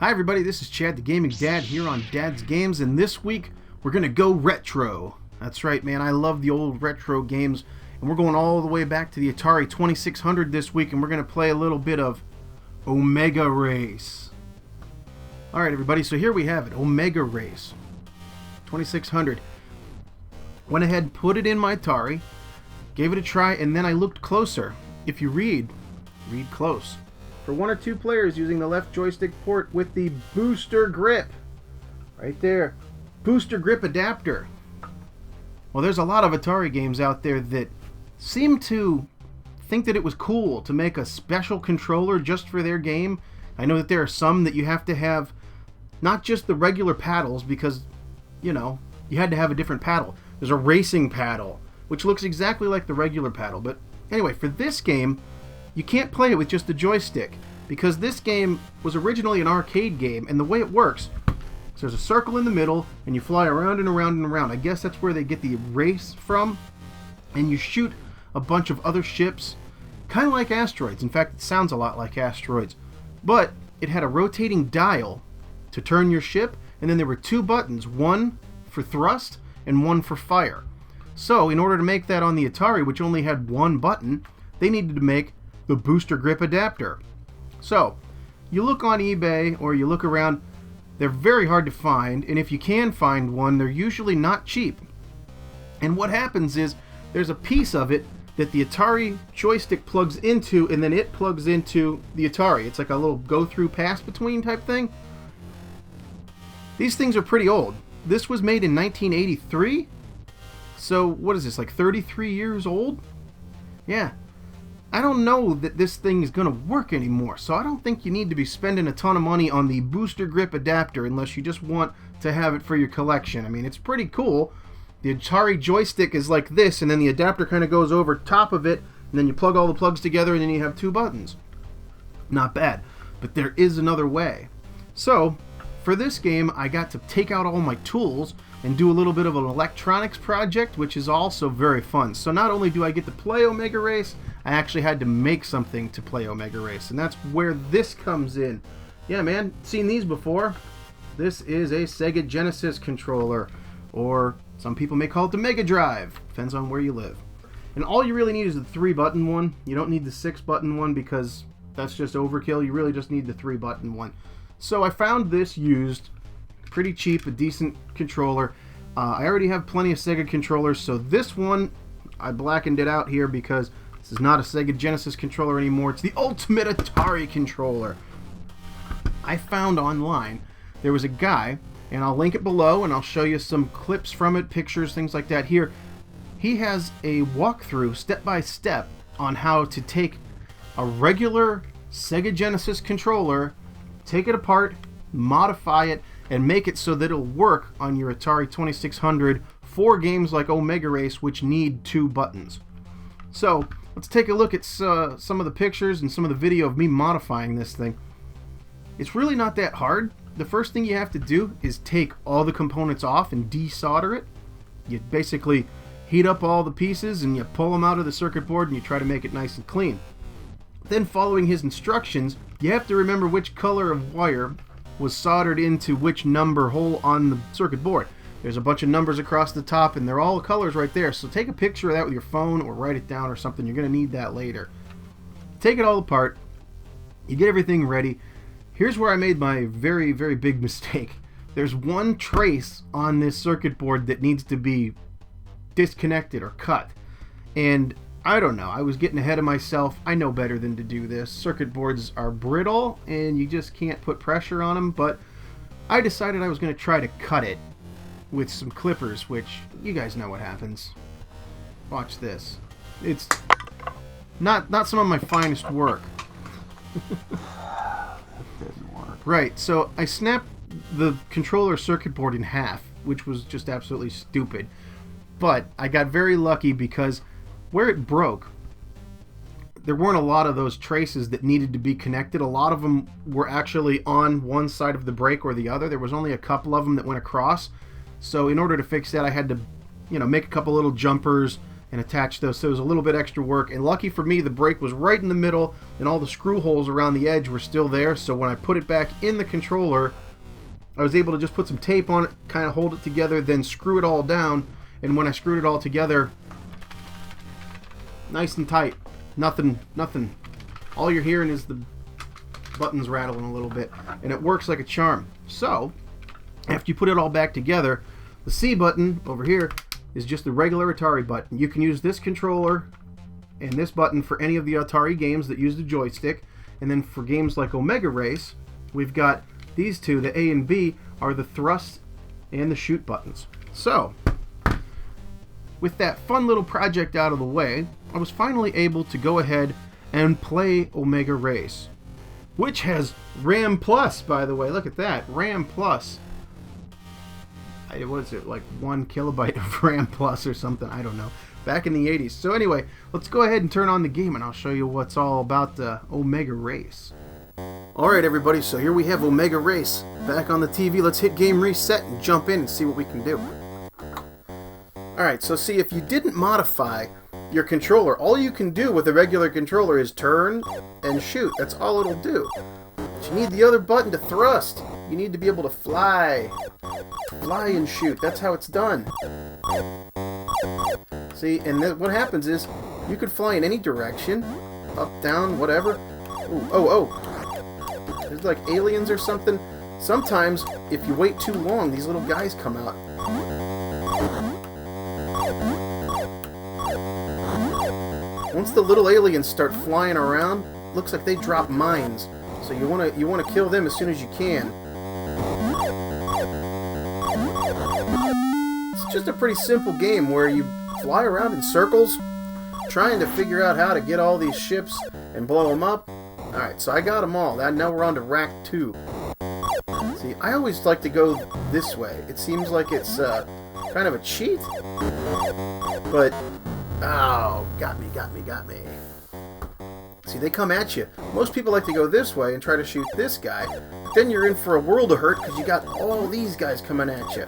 Hi everybody, this is Chad the Gaming Dad here on Dad's Games, and this week we're going to go retro. That's right, man, I love the old retro games, and we're going all the way back to the Atari 2600 this week, and we're going to play a little bit of Omega Race. Alright everybody, so here we have it, Omega Race 2600. Went ahead, put it in my Atari, gave it a try, and then I looked closer. If you read close. For one or two players using the left joystick port with the booster grip. Right there. Booster grip adapter. Well, there's a lot of Atari games out there that seem to think that it was cool to make a special controller just for their game. I know that there are some that you have to have not just the regular paddles because, you know, you had to have a different paddle. There's a racing paddle, which looks exactly like the regular paddle. But anyway, for this game, you can't play it with just the joystick because this game was originally an arcade game, and the way it works is there's a circle in the middle and you fly around and around and around. I guess that's where they get the race from, and you shoot a bunch of other ships, kind of like asteroids. In fact, it sounds a lot like asteroids, but it had a rotating dial to turn your ship, and then there were two buttons, one for thrust and one for fire. So in order to make that on the Atari, which only had one button, they needed to make the booster grip adapter. So you look on eBay or you look around, they're very hard to find, and if you can find one, they're usually not cheap. And what happens is there's a piece of it that the Atari joystick plugs into, and then it plugs into the Atari. It's like a little go-through pass-between type thing. These things are pretty old. This was made in 1983, so what is this, like 33 years old? Yeah. I don't know that this thing is going to work anymore, so I don't think you need to be spending a ton of money on the booster grip adapter unless you just want to have it for your collection. I mean, it's pretty cool. The Atari joystick is like this, and then the adapter kind of goes over top of it, and then you plug all the plugs together, and then you have two buttons. Not bad, but there is another way. So, for this game, I got to take out all my tools and do a little bit of an electronics project, which is also very fun. So not only do I get to play Omega Race, I actually had to make something to play Omega Race, and that's where this comes in. Yeah, man, seen these before. This is a Sega Genesis controller, or some people may call it the Mega Drive. Depends on where you live. And all you really need is the 3-button one. You don't need the 6-button one because that's just overkill. You really just need the 3-button one. So I found this used, pretty cheap, a decent controller. I already have plenty of Sega controllers, so this one, I blackened it out here because this is not a Sega Genesis controller anymore. It's the Ultimate Atari controller. I found online, there was a guy, and I'll link it below, and I'll show you some clips from it, pictures, things like that here. He has a walkthrough, step-by-step, on how to take a regular Sega Genesis controller, take it apart, modify it, and make it so that it'll work on your Atari 2600 for games like Omega Race, which need 2 buttons. So let's take a look at some of the pictures and some of the video of me modifying this thing. It's really not that hard. The first thing you have to do is take all the components off and desolder it. You basically heat up all the pieces and you pull them out of the circuit board and you try to make it nice and clean. Then, following his instructions, you have to remember which color of wire was soldered into which number hole on the circuit board. There's a bunch of numbers across the top, and they're all colors right there. So take a picture of that with your phone or write it down or something. You're going to need that later. Take it all apart. You get everything ready. Here's where I made my very, very big mistake. There's one trace on this circuit board that needs to be disconnected or cut. And I don't know, I was getting ahead of myself. I know better than to do this. Circuit boards are brittle and you just can't put pressure on them, but I decided I was going to try to cut it with some clippers, which you guys know what happens. Watch this. It's not some of my finest work. Doesn't work. Right, so I snapped the controller circuit board in half, which was just absolutely stupid. But I got very lucky because where it broke, there weren't a lot of those traces that needed to be connected. A lot of them were actually on one side of the break or the other. There was only a couple of them that went across. So in order to fix that, I had to, make a couple little jumpers and attach those. So it was a little bit extra work, and lucky for me, the brake was right in the middle and all the screw holes around the edge were still there. So when I put it back in the controller, I was able to just put some tape on it, kind of hold it together, then screw it all down. And when I screwed it all together, nice and tight. Nothing. All you're hearing is the buttons rattling a little bit, and it works like a charm. So after you put it all back together, the C button over here is just the regular Atari button. You can use this controller and this button for any of the Atari games that use the joystick, and then for games like Omega Race, we've got these two. The A and B are the thrust and the shoot buttons. So with that fun little project out of the way, I was finally able to go ahead and play Omega Race, which has RAM Plus, by the way. Look at that, RAM Plus. What is it, like 1 kilobyte of RAM Plus or something? I don't know. Back in the 80s. So anyway, let's go ahead and turn on the game, and I'll show you what's all about Omega Race. Alright everybody, so here we have Omega Race back on the TV. Let's hit game reset and jump in and see what we can do. Alright, so see, if you didn't modify your controller, all you can do with a regular controller is turn and shoot. That's all it'll do. But you need the other button to thrust. You need to be able to fly. Fly and shoot. That's how it's done. See, and what happens is, you could fly in any direction. Up, down, whatever. Ooh, oh. There's like aliens or something. Sometimes, if you wait too long, these little guys come out. Once the little aliens start flying around, looks like they drop mines. So you wanna kill them as soon as you can. It's just a pretty simple game where you fly around in circles, trying to figure out how to get all these ships and blow them up. Alright, so I got them all. Now we're on to Rack 2. See, I always like to go this way. It seems like it's kind of a cheat. But, oh, got me. See, they come at you. Most people like to go this way and try to shoot this guy. But then you're in for a world of hurt because you got all these guys coming at you.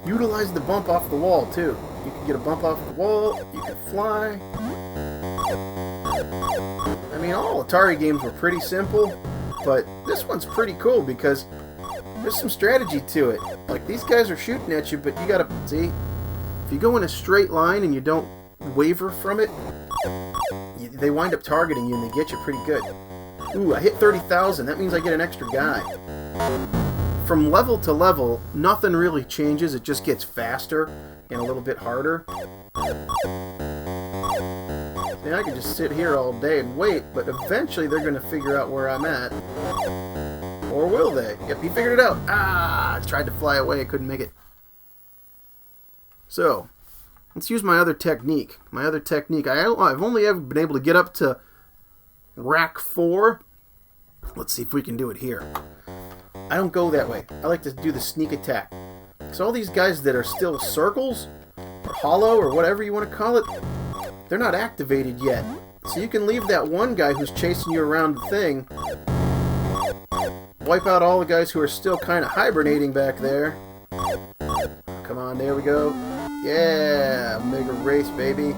Utilize the bump off the wall, too. You can get a bump off the wall. You can fly. I mean, all Atari games were pretty simple, but this one's pretty cool because there's some strategy to it. Like, these guys are shooting at you, but you gotta, see, if you go in a straight line and you don't waver from it, they wind up targeting you and they get you pretty good. Ooh, I hit 30,000. That means I get an extra guy. From level to level, nothing really changes. It just gets faster and a little bit harder. See, I could just sit here all day and wait, but eventually they're going to figure out where I'm at. Or will they? Yep, he figured it out. Ah, I tried to fly away. I couldn't make it. So, let's use my other technique. I've only ever been able to get up to Rack 4. Let's see if we can do it here. I don't go that way. I like to do the sneak attack. So all these guys that are still circles, or hollow, or whatever you want to call it, they're not activated yet. So you can leave that one guy who's chasing you around the thing, wipe out all the guys who are still kind of hibernating back there. Come on, there we go. Yeah, Omega Race, baby.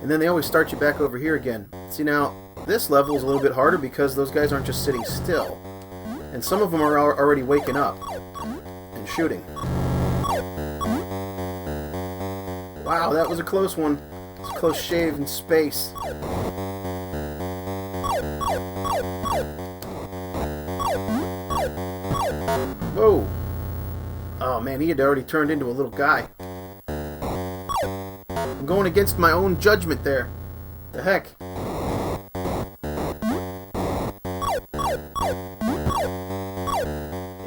And then they always start you back over here again. See, now, this level is a little bit harder because those guys aren't just sitting still. And some of them are already waking up and shooting. Wow, that was a close one. It's a close shave in space. Whoa! Oh man, he had already turned into a little guy. I'm going against my own judgment there. The heck?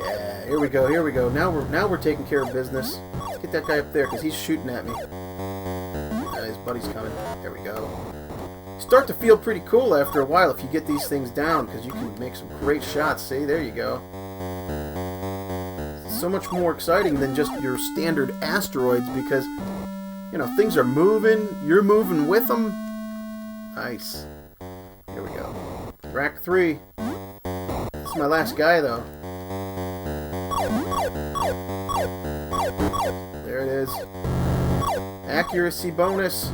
Yeah, here we go. Now we're taking care of business. Let's get that guy up there because he's shooting at me. His buddy's coming. There we go. Start to feel pretty cool after a while if you get these things down because you can make some great shots. See, there you go. So much more exciting than just your standard asteroids because, you know, things are moving, you're moving with them. Nice. Here we go. Rack 3. This is my last guy, though. There it is. Accuracy bonus.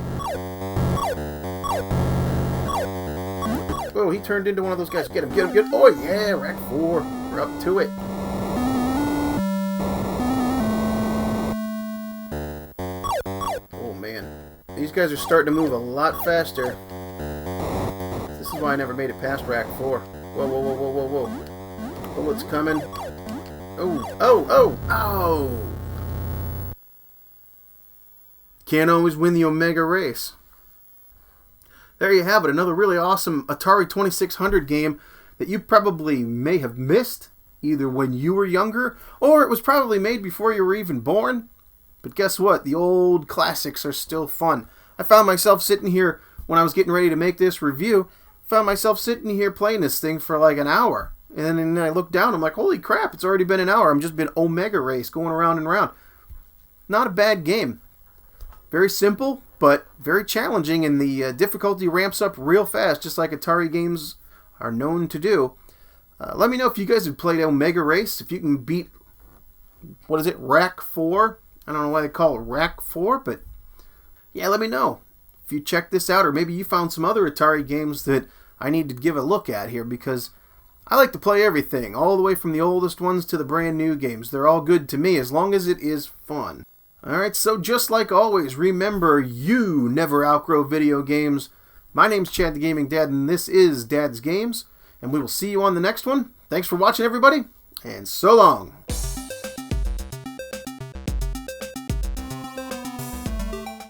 Oh, he turned into one of those guys. Get him, get him, get him. Oh, yeah, Rack 4. We're up to it. Oh, man. These guys are starting to move a lot faster. This is why I never made it past Rack 4. Whoa, whoa, whoa, whoa, whoa, whoa. Bullets coming. Oh, oh, oh, oh! Can't always win the Omega race. There you have it, another really awesome Atari 2600 game that you probably may have missed, either when you were younger, or it was probably made before you were even born. But guess what? The old classics are still fun. I found myself sitting here, when I was getting ready to make this review, found myself sitting here playing this thing for like an hour. And then I looked down, I'm like, holy crap, it's already been an hour. I'm just been Omega race, going around and around. Not a bad game. Very simple, but very challenging, and the difficulty ramps up real fast, just like Atari games are known to do. Let me know if you guys have played Omega Race, if you can beat, what is it, Rack 4? I don't know why they call it Rack 4, but yeah, let me know if you check this out, or maybe you found some other Atari games that I need to give a look at here, because I like to play everything, all the way from the oldest ones to the brand new games. They're all good to me, as long as it is fun. Alright, so just like always, remember, you never outgrow video games. My name's Chad the Gaming Dad, and this is Dad's Games, and we will see you on the next one. Thanks for watching, everybody, and so long.